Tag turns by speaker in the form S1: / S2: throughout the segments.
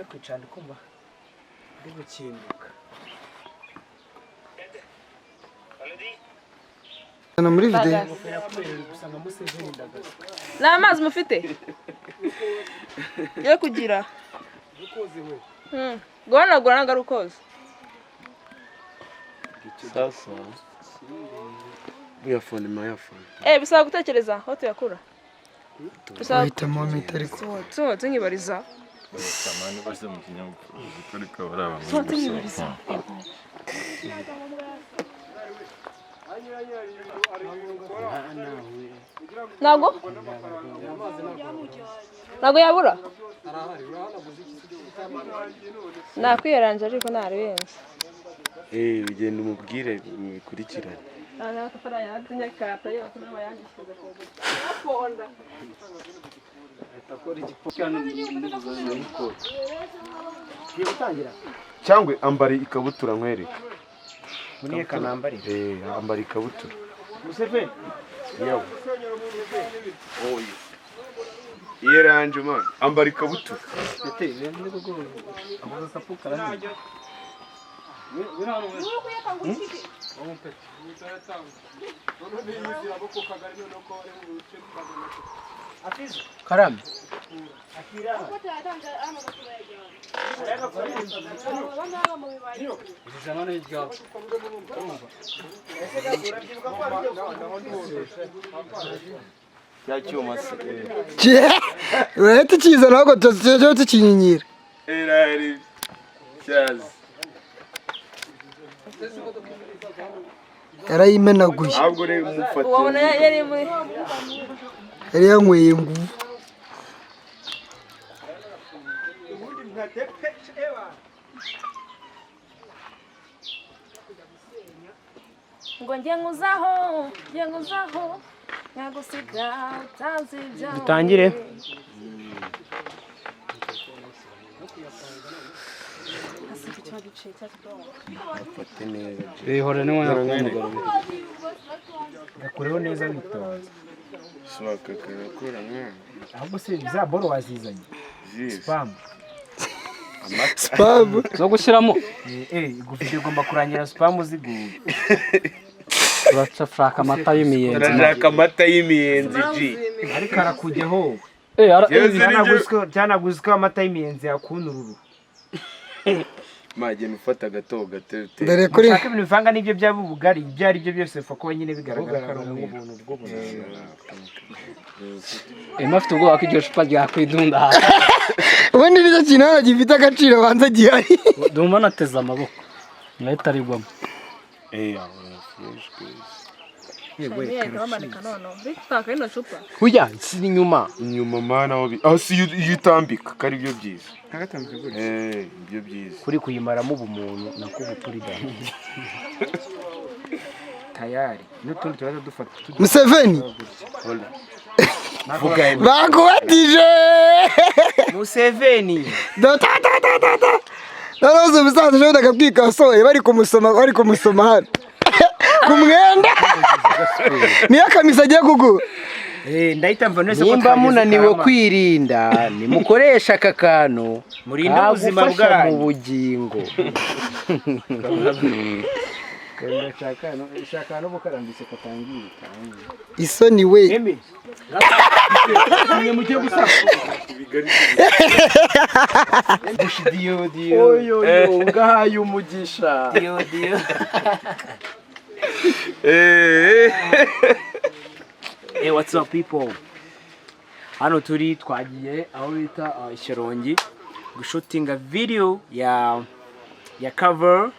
S1: kwicana kumva ari gukinduka
S2: Ana muri video
S1: gusanga Museveni ndagaza
S3: na amazi mufite yo kugira
S1: ukoze we
S3: guhanagura nanga rukoze
S4: sasa uyafone mayafone
S3: bisaba gutekereza aho tuyakura
S2: bahitamo mita ariko
S3: tunyibariza
S5: samani base mu kinyabupfura kuri kabara
S3: tunyibariza Nago yabura nakwiyaranje ariko naribenze
S4: bigenda umubwire bikurikirane cyangwa ambari ikabutura nkwereka
S1: muri eka nambari
S4: ambari ikabutura
S1: Museveni
S4: yawo oye yeranje man ambari ikabutura
S1: ete nende gogo abaza sapuka rani Karame
S4: ya cyuma se
S2: urahita ukiza ntabwo tukinyinyira
S4: erari cyazi
S2: yarayimenaguye
S4: ahubwo rero umufate
S3: wabona yari muri
S2: yari yanyweye nguvu
S3: ngo njye nguzaho nyagusiga utanzi ibyawe
S1: dutangire
S4: ufate neza
S1: bihora n'umwana w'umugabo gakureho neza witonze
S4: swaka karakora mwana
S1: ahubwo se za boro wazizanye spam
S2: spam
S1: zo gushyiramo gufite igomba kurangira spam ziguye urashaka amata y'imiyenzi
S4: urashaka amata y'imiyenzi ji
S1: ariko arakujyaho cyanaguzwe amata y'imiyenzi yakunururu
S4: magena ufata gato gatete
S2: dore kuri
S1: ushaka ibintu bivanga n'ibyo byaba ubugari ibyo ari byo byose fa kuba nyine bigaragara ko ari ubuntu bwo
S6: afite ubwoba ko iryo cupa ryakwidunda hasi
S2: ubundi nicyo kintu hano gifite agaciro banza gihari
S6: ndumva nateze amaboko nahita arigwamo
S4: Huya si inyuma mana aho si iyo utambika kari byo byiza
S1: ntagatambika gutya
S4: ibyo byiza
S1: kuri kuyimaramo ubumuntu nako buturi da tayari n'utundi turaza dufata
S2: Museveni bakubatije
S1: Museveni
S2: naroze umusaza ejo ndakabwika asohoye bari kumusoma hano ku mwenda niyo kamisa agiye kugura
S1: ndahita mva nese
S6: nimba munaniwe kwirinda nimukoresha aka kantu
S1: murinde ubuzima bwanyu
S6: mu bugingo
S1: shaka no bukarambise katangirika
S2: isoni we
S1: mugiye gusaba
S6: oyo ngahaye umugisha
S1: Hey, what's up people? Hano turi twagiye aho bita Ishyorongi gushutinga video ya cover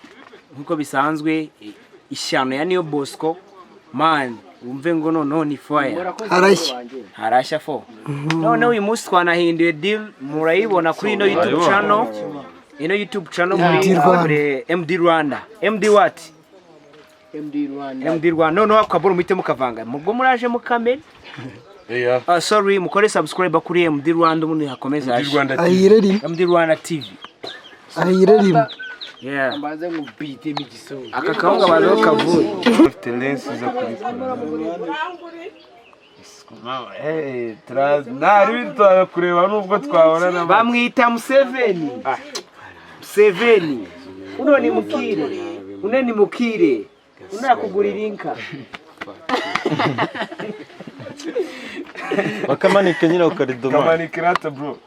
S1: nkuko bisanzwe ishyano ya Neo Bosco man umve ngo noneho ni fire harashya fo none uyu munsi twanahinduye deal murayibona kuri ino YouTube channel muri MD Rwanda MD what MD Rwanda noneho akabura muhite mukavanga mubwo muraje mukamera sorry mukore subscribe kuri MD Rwanda umuntu hakomeza MD Rwanda TV
S2: ayirerima
S1: yeah
S6: mbanze ngubite imigiso
S1: aka kawunga bazo kavuye
S4: afite lens za kubikora ntari bitwaye kureba nubwo twabona na
S1: bamwita Museveni. Museveni. Uno ni mukire. Une ni mukire. Unakugurira inka.
S5: Bakamanike nyine ukaridoma.
S4: Kamanike rata bro.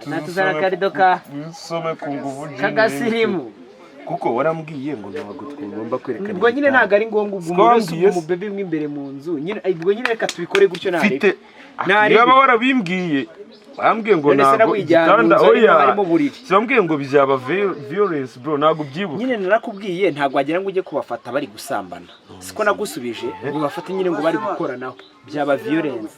S1: Natuzana karidoka.
S4: Usome ku nguvu jini.
S1: Kagasirimu.
S4: Kuko warambwiye ngo ntabwo tugomba kwerekana.
S1: Ubwo nyine ntago ari ngombwa ugumure mu bebe mw'imbere mu nzu. Nyine ubwo nyine reka tubikore gutyo nare.
S4: Fite. Niba warabimbwiye. Wambwiye ngo ntabwo
S1: igitanda oya.
S4: Wambwiye ngo bizaba violence bro ntabwo byibuka.
S1: Nyine narakubwiye ntabwo wagira ngo ujye kubafata bari gusambana. Siko nagusubije ngo bafate nyine ngo bari gukoranaho. Byaba violence.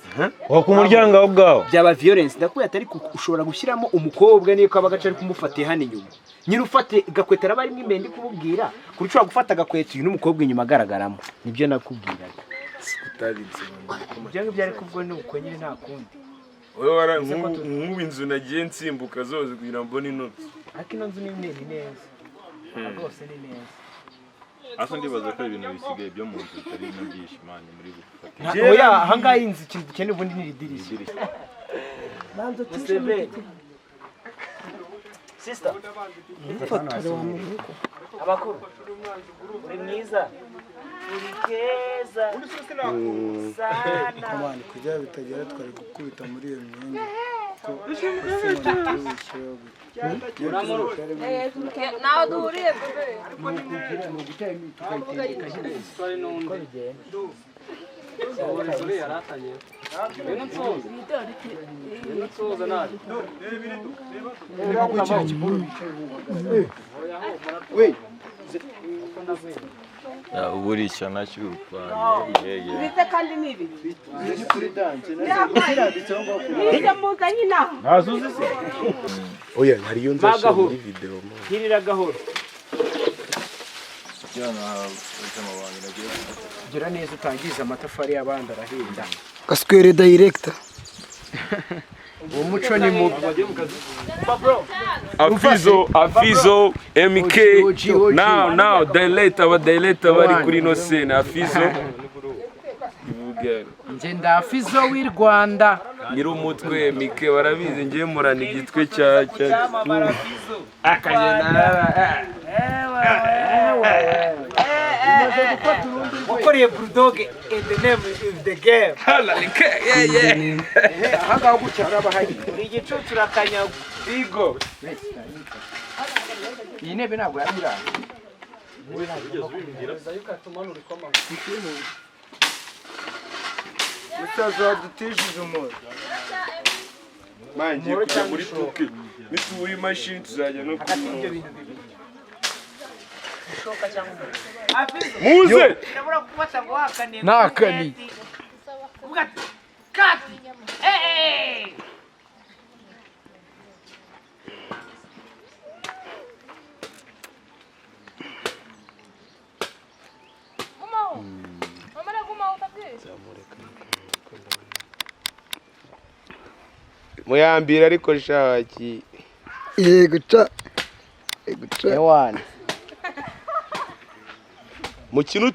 S5: Wa ku muryango aho bwaho.
S1: Byaba violence ndakuye atari ushobora gushyiramo umukobwa niyo kaba gace ari kumufatiye hano inyuma. Nyine ufate gakwetera bari mw'imbere ndi kububwira kuri ushobora gufata gakweto uyu n'umukobwa inyuma agaragaramo. Nibyo nakubwiraga.
S4: Sikutarinze.
S1: Ibyo ngibyo ari kubwo ni uko nyine nta kundi.
S4: Wowe wara nk'ubu inzu nagiye nsimbuka zose kugira mbone inoti.
S1: Ariko ino nzu ni neza. Rwose ni neza.
S5: Asa ndibaza ko ibintu bisigaye byo mu nzu bitari byinshi manje muri gufata.
S1: Oya hanga inzu ikintu dukeneye ubundi ni idirishya. Banzo tusebe. Sister. Abakuru. Uri mwiza. Uri keza. Sana.
S2: Kamani kujya bitagera twari gukubita muri iyo myenda.
S3: nawe duhuriye bebe.
S5: Uburi cyana cy'urupfa.
S3: Bite kandi nibi. Bite muzanye naho.
S4: Ntazuzi se. Oya hariyo nzashira muri video mo.
S1: Hirira gahoro.
S5: Cyana cy'amabanga nagiye.
S1: Gira neza utangiza amatafari y'abandi arahinda.
S2: Gaswere director.
S1: Umuco ni mu
S4: Afizo MK now dilate bari kuri no scene Afizo
S6: Nje ndafizo w'i Rwanda.
S4: nyiri umutwe MK barabizi ngiye murana igitwe cya akagenda
S1: ukoreye bulldog in the name of the game. Hanga gucya urabahari. Igicucu rakanya bigo.
S6: Iyi ntebe ntabwo yarira.
S2: Utaza dutishije umuntu.
S4: manje kujya muri tuke nituri machine tuzajya no muze
S6: Nakani.
S3: Kati.
S4: muyambira ariko shaki
S2: Yego cha.
S6: Ewana.
S4: mukino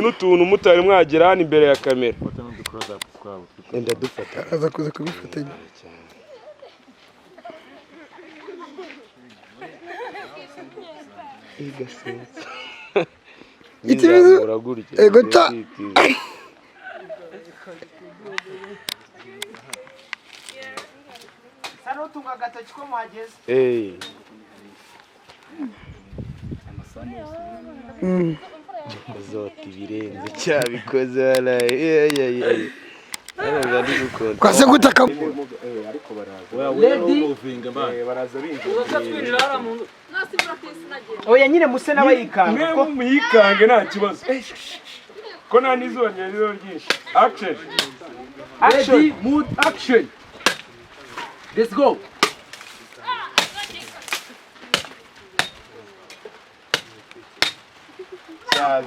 S4: utuntu mutari mwagera hano imbere ya kamera enda dufata
S2: Aza kuza kubifatanya.
S4: ikibazo
S2: Ego cha.
S1: Sano tunga gatoki ko muhageze.
S4: Zoti birenze cyabikoze wala
S2: Kwase gutaka.
S1: Oya nyine muse n'abayikanga
S4: ko muyikange nta kibazo ko nta nizongera rero ryinshi action
S6: Ready, mood, action. Let's go.
S4: Jazz